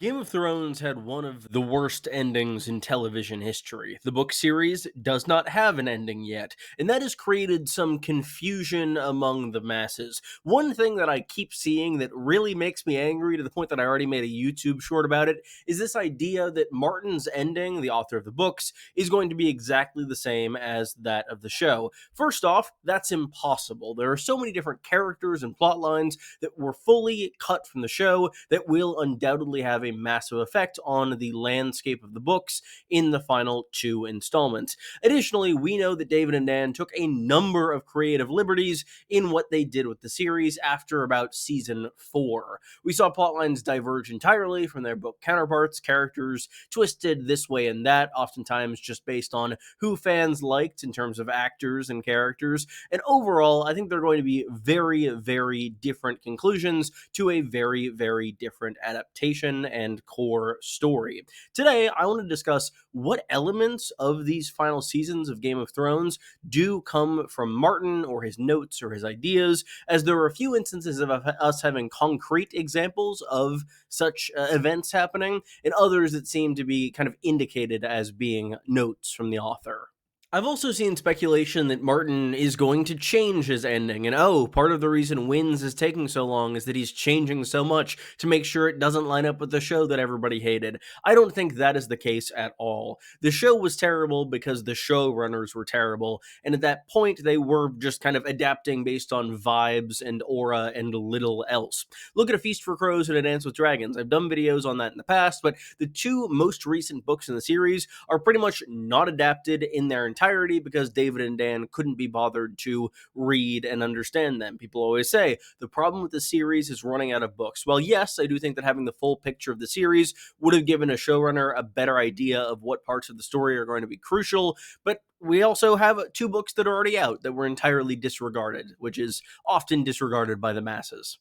Game of Thrones had one of the worst endings in television history. The book series does not have an ending yet, and that has created some confusion among the masses. One thing that I keep seeing that really makes me angry to the point that I already made a YouTube short about it is this idea that Martin's ending, the author of the books, is going to be exactly the same as that of the show. First off, that's impossible. There are so many different characters and plot lines that were fully cut from the show that will undoubtedly have a massive effect on the landscape of the books in the final two installments. Additionally, we know that David and Dan took a number of creative liberties in what they did with the series after about season 4. We saw plotlines diverge entirely from their book counterparts, characters twisted this way and that, oftentimes just based on who fans liked in terms of actors and characters. And overall, I think they're going to be very, very different conclusions to a very, very different adaptation and core story. Today, I want to discuss what elements of these final seasons of Game of Thrones do come from Martin or his notes or his ideas, as there are a few instances of us having concrete examples of such events happening, and others that seem to be kind of indicated as being notes from the author. I've also seen speculation that Martin is going to change his ending, and part of the reason Wins is taking so long is that he's changing so much to make sure it doesn't line up with the show that everybody hated. I don't think that is the case at all. The show was terrible because the showrunners were terrible, and at that point, they were just kind of adapting based on vibes and aura and little else. Look at A Feast for Crows and A Dance with Dragons. I've done videos on that in the past, but the two most recent books in the series are pretty much not adapted in their entirety because David and Dan couldn't be bothered to read and understand them. People always say the problem with the series is running out of books. Well, yes, I do think that having the full picture of the series would have given a showrunner a better idea of what parts of the story are going to be crucial, but we also have two books that are already out that were entirely disregarded, which is often disregarded by the masses.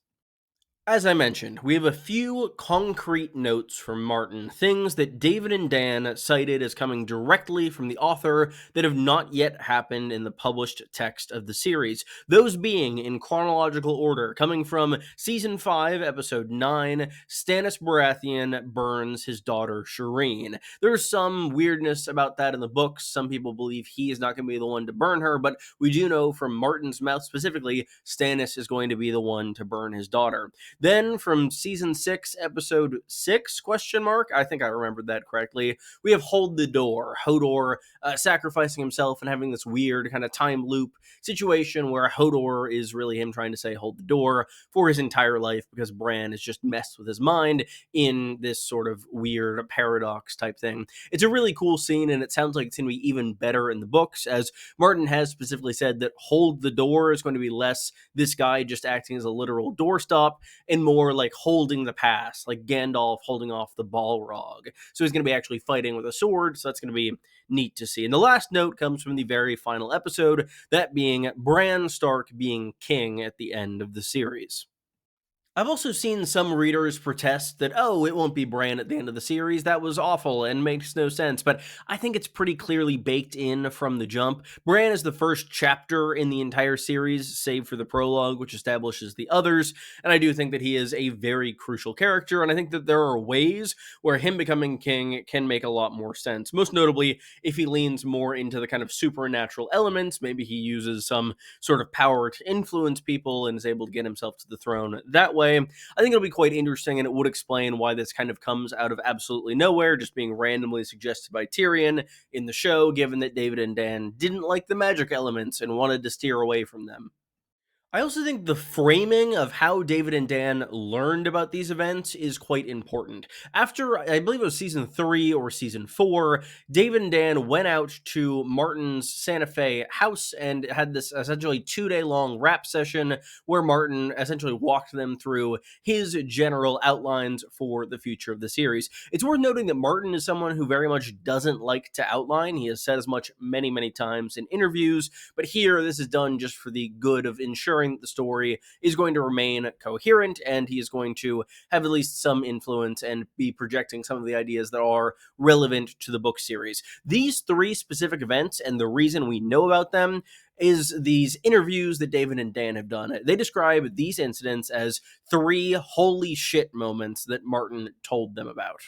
As I mentioned, we have a few concrete notes from Martin, things that David and Dan cited as coming directly from the author that have not yet happened in the published text of the series. Those being, in chronological order, coming from Season 5, Episode 9, Stannis Baratheon burns his daughter Shireen. There's some weirdness about that in the books. Some people believe he is not going to be the one to burn her, but we do know from Martin's mouth specifically, Stannis is going to be the one to burn his daughter. Then from season 6, episode 6, question mark, I think I remembered that correctly, we have Hold the Door, Hodor sacrificing himself and having this weird kind of time loop situation where Hodor is really him trying to say hold the door for his entire life because Bran has just messed with his mind in this sort of weird paradox type thing. It's a really cool scene, and it sounds like it's going to be even better in the books, as Martin has specifically said that hold the door is going to be less this guy just acting as a literal doorstop and more like holding the pass, like Gandalf holding off the Balrog. So he's going to be actually fighting with a sword, so that's going to be neat to see. And the last note comes from the very final episode, that being Bran Stark being king at the end of the series. I've also seen some readers protest that, it won't be Bran at the end of the series. That was awful and makes no sense. But I think it's pretty clearly baked in from the jump. Bran is the first chapter in the entire series, save for the prologue, which establishes the others. And I do think that he is a very crucial character. And I think that there are ways where him becoming king can make a lot more sense. Most notably, if he leans more into the kind of supernatural elements, maybe he uses some sort of power to influence people and is able to get himself to the throne that way. I think it'll be quite interesting, and it would explain why this kind of comes out of absolutely nowhere, just being randomly suggested by Tyrion in the show, given that David and Dan didn't like the magic elements and wanted to steer away from them. I also think the framing of how David and Dan learned about these events is quite important. After, I believe it was season 3 or season 4, David and Dan went out to Martin's Santa Fe house and had this essentially 2-day long rap session where Martin essentially walked them through his general outlines for the future of the series. It's worth noting that Martin is someone who very much doesn't like to outline. He has said as much many, many times in interviews, but here this is done just for the good of ensuring ensuring that the story is going to remain coherent, and he is going to have at least some influence and be projecting some of the ideas that are relevant to the book series. These three specific events, and the reason we know about them, is these interviews that David and Dan have done. They describe these incidents as three holy shit moments that Martin told them about.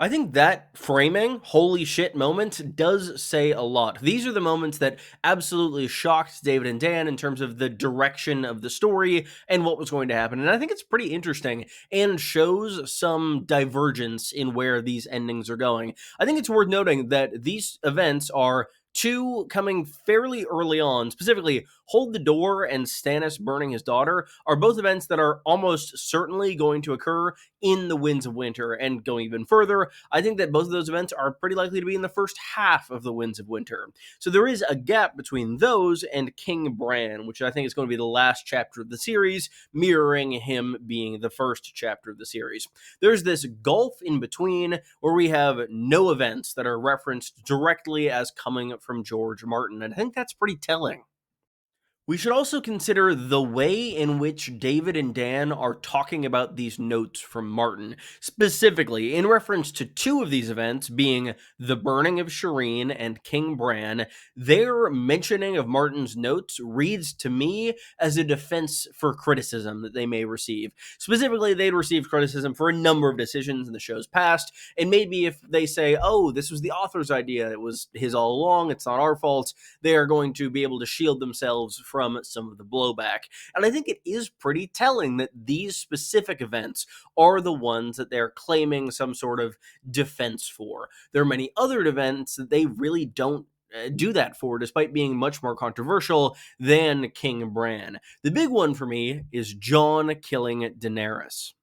I think that framing, holy shit moments, does say a lot. These are the moments that absolutely shocked David and Dan in terms of the direction of the story and what was going to happen. And I think it's pretty interesting and shows some divergence in where these endings are going. I think it's worth noting that these events are two coming fairly early on. Specifically, Hold the Door and Stannis burning his daughter are both events that are almost certainly going to occur in the Winds of Winter. And going even further, I think that both of those events are pretty likely to be in the first half of the Winds of Winter. So there is a gap between those and King Bran, which I think is going to be the last chapter of the series, mirroring him being the first chapter of the series. There's this gulf in between where we have no events that are referenced directly as coming from George Martin, and I think that's pretty telling. We should also consider the way in which David and Dan are talking about these notes from Martin, specifically in reference to two of these events being the burning of Shireen and King Bran. Their mentioning of Martin's notes reads to me as a defense for criticism that they may receive. Specifically, they'd received criticism for a number of decisions in the show's past, and maybe if they say, oh, this was the author's idea, it was his all along, it's not our fault, they are going to be able to shield themselves from some of the blowback. And I think it is pretty telling that these specific events are the ones that they're claiming some sort of defense for. There are many other events that they really don't do that for, despite being much more controversial than King Bran. The big one for me is Jon killing Daenerys.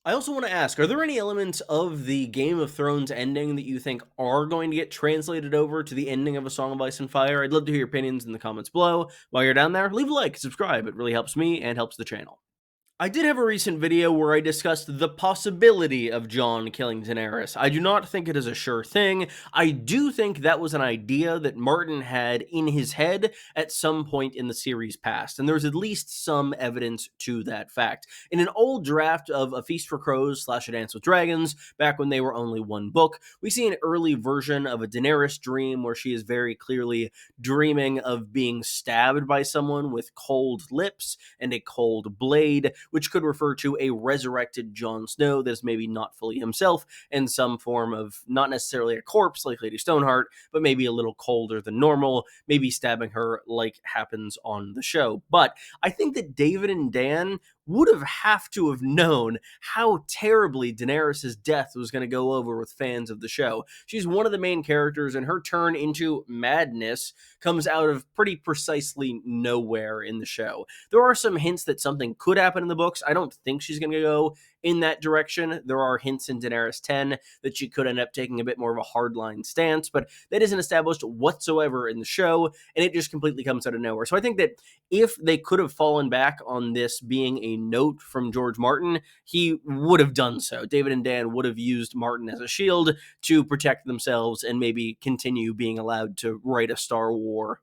I also want to ask, are there any elements of the Game of Thrones ending that you think are going to get translated over to the ending of A Song of Ice and Fire? I'd love to hear your opinions in the comments below. While you're down there, leave a like, subscribe. It really helps me and helps the channel. I did have a recent video where I discussed the possibility of Jon killing Daenerys. I do not think it is a sure thing. I do think that was an idea that Martin had in his head at some point in the series past, and there's at least some evidence to that fact. In an old draft of A Feast for Crows / A Dance with Dragons, back when they were only one book, we see an early version of a Daenerys dream where she is very clearly dreaming of being stabbed by someone with cold lips and a cold blade, which could refer to a resurrected Jon Snow that is maybe not fully himself, and some form of not necessarily a corpse like Lady Stoneheart, but maybe a little colder than normal, maybe stabbing her like happens on the show. But I think that David and Dan would have to have known how terribly Daenerys' death was going to go over with fans of the show. She's one of the main characters, and her turn into madness comes out of pretty precisely nowhere in the show. There are some hints that something could happen in the books. I don't think she's going to go in that direction. There are hints in Daenerys 10 that she could end up taking a bit more of a hardline stance, but that isn't established whatsoever in the show, and it just completely comes out of nowhere. So I think that if they could have fallen back on this being a note from George Martin, he would have done so. David and Dan would have used Martin as a shield to protect themselves and maybe continue being allowed to write a Star War.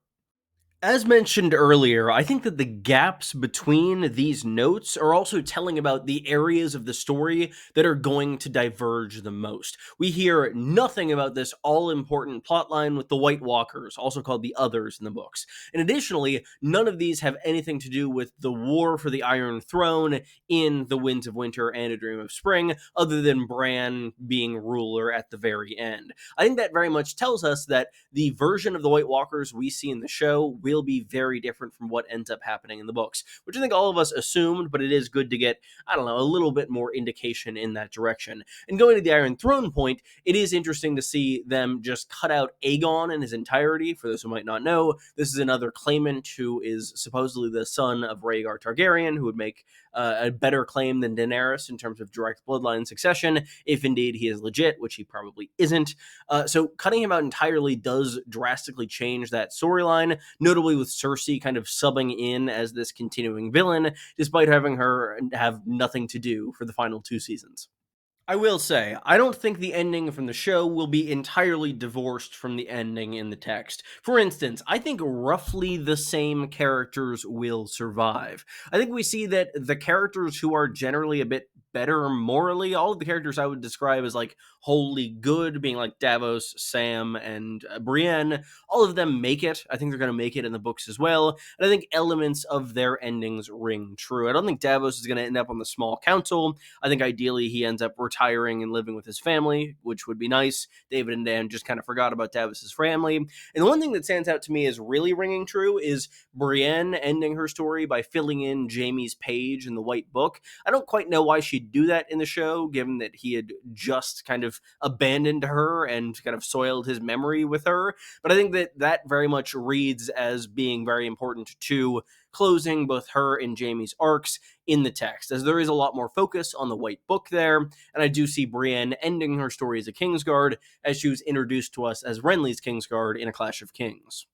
As mentioned earlier, I think that the gaps between these notes are also telling about the areas of the story that are going to diverge the most. We hear nothing about this all-important plotline with the White Walkers, also called the Others in the books. And additionally, none of these have anything to do with the war for the Iron Throne in The Winds of Winter and A Dream of Spring, other than Bran being ruler at the very end. I think that very much tells us that the version of the White Walkers we see in the show will be very different from what ends up happening in the books, which I think all of us assumed, but it is good to get, I don't know, a little bit more indication in that direction. And going to the Iron Throne point, it is interesting to see them just cut out Aegon in his entirety. For those who might not know, this is another claimant who is supposedly the son of Rhaegar Targaryen, who would make a better claim than Daenerys in terms of direct bloodline succession, if indeed he is legit, which he probably isn't. So cutting him out entirely does drastically change that storyline, notably with Cersei kind of subbing in as this continuing villain, despite having her have nothing to do for the final two seasons. I will say, I don't think the ending from the show will be entirely divorced from the ending in the text. For instance, I think roughly the same characters will survive. I think we see that the characters who are generally a bit better morally, all of the characters I would describe as like wholly good, being like Davos, Sam, and Brienne, all of them make it. I think they're going to make it in the books as well. And I think elements of their endings ring true. I don't think Davos is going to end up on the small council. I think ideally he ends up retiring and living with his family, which would be nice. David and Dan just kind of forgot about Davos's family. And the one thing that stands out to me as really ringing true is Brienne ending her story by filling in Jaime's page in the White Book. I don't quite know why she'd do that in the show, given that he had just kind of abandoned her and kind of soiled his memory with her. But I think that that very much reads as being very important to closing both her and Jaime's arcs in the text, as there is a lot more focus on the White Book there, and I do see Brienne ending her story as a Kingsguard, as she was introduced to us as Renly's Kingsguard in A Clash of Kings.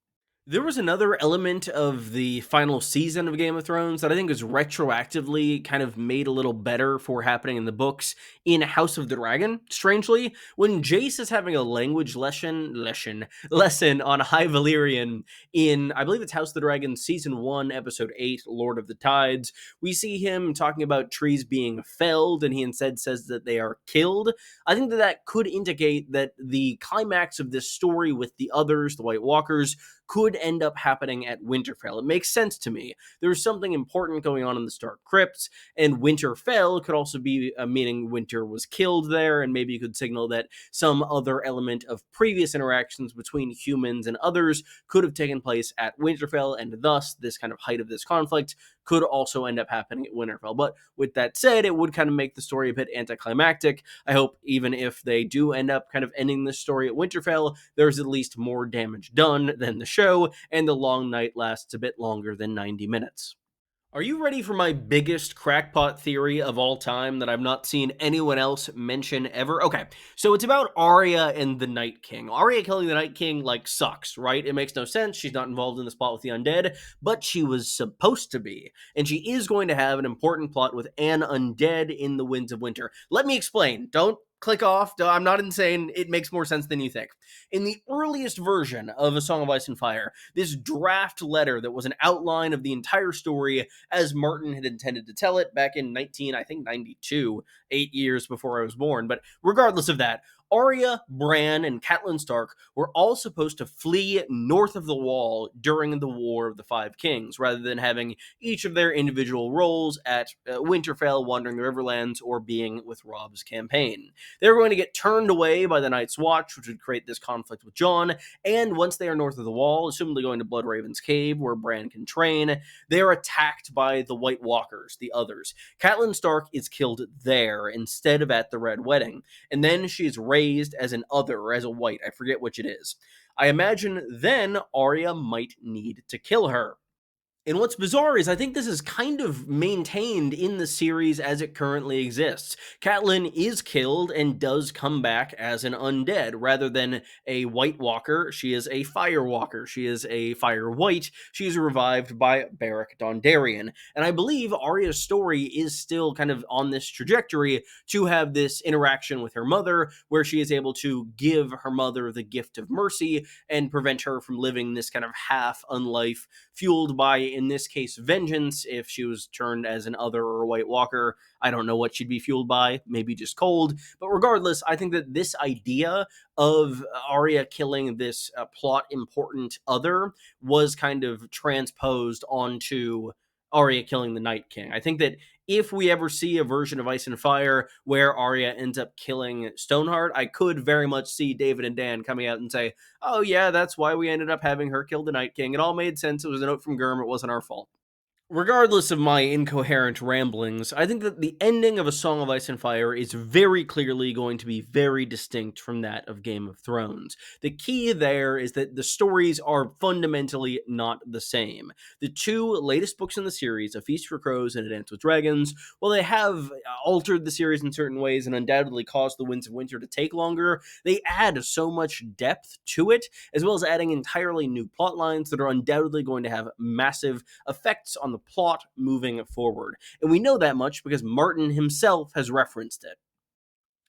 There was another element of the final season of Game of Thrones that I think is retroactively kind of made a little better for happening in the books in House of the Dragon. Strangely, when Jace is having a language lesson on High Valyrian in, I believe it's House of the Dragon season 1 episode 8, Lord of the Tides, we see him talking about trees being felled, and he instead says that they are killed. I think that that could indicate that the climax of this story with the others, the White Walkers, could end up happening at Winterfell. It makes sense to me. There's something important going on in the Stark crypts, and Winterfell could also be meaning Winter was killed there, and maybe you could signal that some other element of previous interactions between humans and others could have taken place at Winterfell, and thus this kind of height of this conflict could also end up happening at Winterfell. But with that said, it would kind of make the story a bit anticlimactic. I hope even if they do end up kind of ending this story at Winterfell, there's at least more damage done than the show, and the long night lasts a bit longer than 90 minutes. Are you ready for my biggest crackpot theory of all time that I've not seen anyone else mention ever? Okay, so it's about Arya and the Night King. Arya killing the Night King, like, sucks, right? It makes no sense. She's not involved in this plot with the undead, but she was supposed to be. And she is going to have an important plot with an undead in the Winds of Winter. Let me explain. Don't click off. I'm not insane. It makes more sense than you think. In the earliest version of A Song of Ice and Fire, this draft letter that was an outline of the entire story as Martin had intended to tell it back in 92, 8 years before I was born. But regardless of that, Arya, Bran, and Catelyn Stark were all supposed to flee north of the Wall during the War of the Five Kings, rather than having each of their individual roles at Winterfell, wandering the Riverlands, or being with Robb's campaign. They were going to get turned away by the Night's Watch, which would create this conflict with Jon, and once they are north of the Wall, assumably going to Bloodraven's Cave, where Bran can train, they are attacked by the White Walkers, the others. Catelyn Stark is killed there instead of at the Red Wedding, and then she is raised as an other, or as a white, I forget which it is. I imagine then Arya might need to kill her. And what's bizarre is I think this is kind of maintained in the series as it currently exists. Catelyn is killed and does come back as an undead. Rather than a White Walker, she is a Fire Walker. She is a Fire White. She is revived by Beric Dondarrion. And I believe Arya's story is still kind of on this trajectory to have this interaction with her mother, where she is able to give her mother the gift of mercy and prevent her from living this kind of half unlife fueled by, in this case, vengeance. If she was turned as an other or a White Walker, I don't know what she'd be fueled by, maybe just cold. But regardless, I think that this idea of Arya killing this plot important other was kind of transposed onto Arya killing the Night King. I think that if we ever see a version of Ice and Fire where Arya ends up killing Stoneheart, I could very much see David and Dan coming out and say, oh yeah, that's why we ended up having her kill the Night King. It all made sense. It was a note from GRRM. It wasn't our fault. Regardless of my incoherent ramblings, I think that the ending of A Song of Ice and Fire is very clearly going to be very distinct from that of Game of Thrones. The key there is that the stories are fundamentally not the same. The two latest books in the series, A Feast for Crows and A Dance with Dragons, while they have altered the series in certain ways and undoubtedly caused the Winds of Winter to take longer, they add so much depth to it, as well as adding entirely new plot lines that are undoubtedly going to have massive effects on the plot moving forward. And we know that much because Martin himself has referenced it.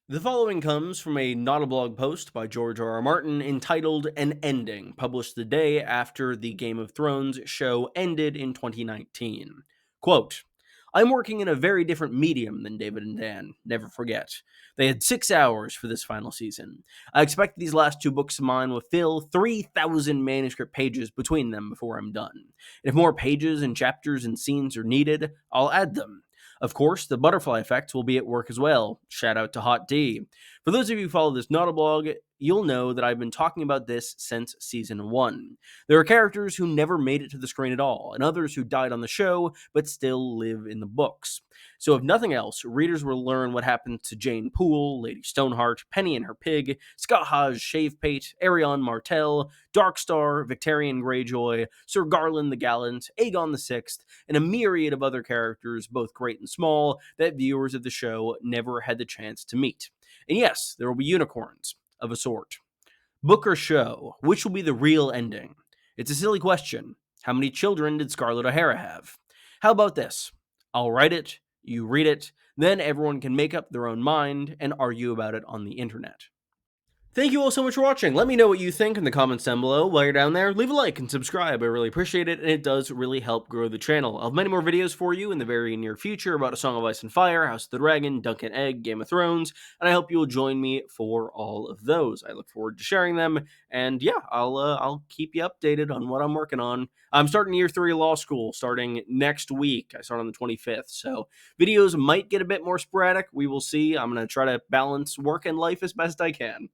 The following comes from a not a blog post by George R. R. Martin entitled An Ending, published the day after the Game of Thrones show ended in 2019. Quote, I'm working in a very different medium than David and Dan, never forget. They had 6 hours for this final season. I expect these last 2 books of mine will fill 3,000 manuscript pages between them before I'm done. If more pages and chapters and scenes are needed, I'll add them. Of course, the butterfly effect will be at work as well. Shout out to Hot D. For those of you who follow this Notablog, you'll know that I've been talking about this since season 1. There are characters who never made it to the screen at all, and others who died on the show but still live in the books. So if nothing else, readers will learn what happened to Jane Poole, Lady Stoneheart, Penny and her pig, Scott Hajj Shavepate, Arion Martell, Darkstar, Victorian Greyjoy, Sir Garland the Gallant, Aegon the Sixth, and a myriad of other characters, both great and small, that viewers of the show never had the chance to meet. And yes, there will be unicorns, of a sort. Book or show, which will be the real ending? It's a silly question. How many children did Scarlett O'Hara have? How about this? I'll write it, you read it, then everyone can make up their own mind and argue about it on the internet. Thank you all so much for watching. Let me know what you think in the comments down below. While you're down there, leave a like and subscribe. I really appreciate it, and it does really help grow the channel. I'll have many more videos for you in the very near future about A Song of Ice and Fire, House of the Dragon, Dunk and Egg, Game of Thrones, and I hope you'll join me for all of those. I look forward to sharing them, and yeah, I'll keep you updated on what I'm working on. I'm starting year 3 of law school starting next week. I start on the 25th, so videos might get a bit more sporadic. We will see. I'm going to try to balance work and life as best I can.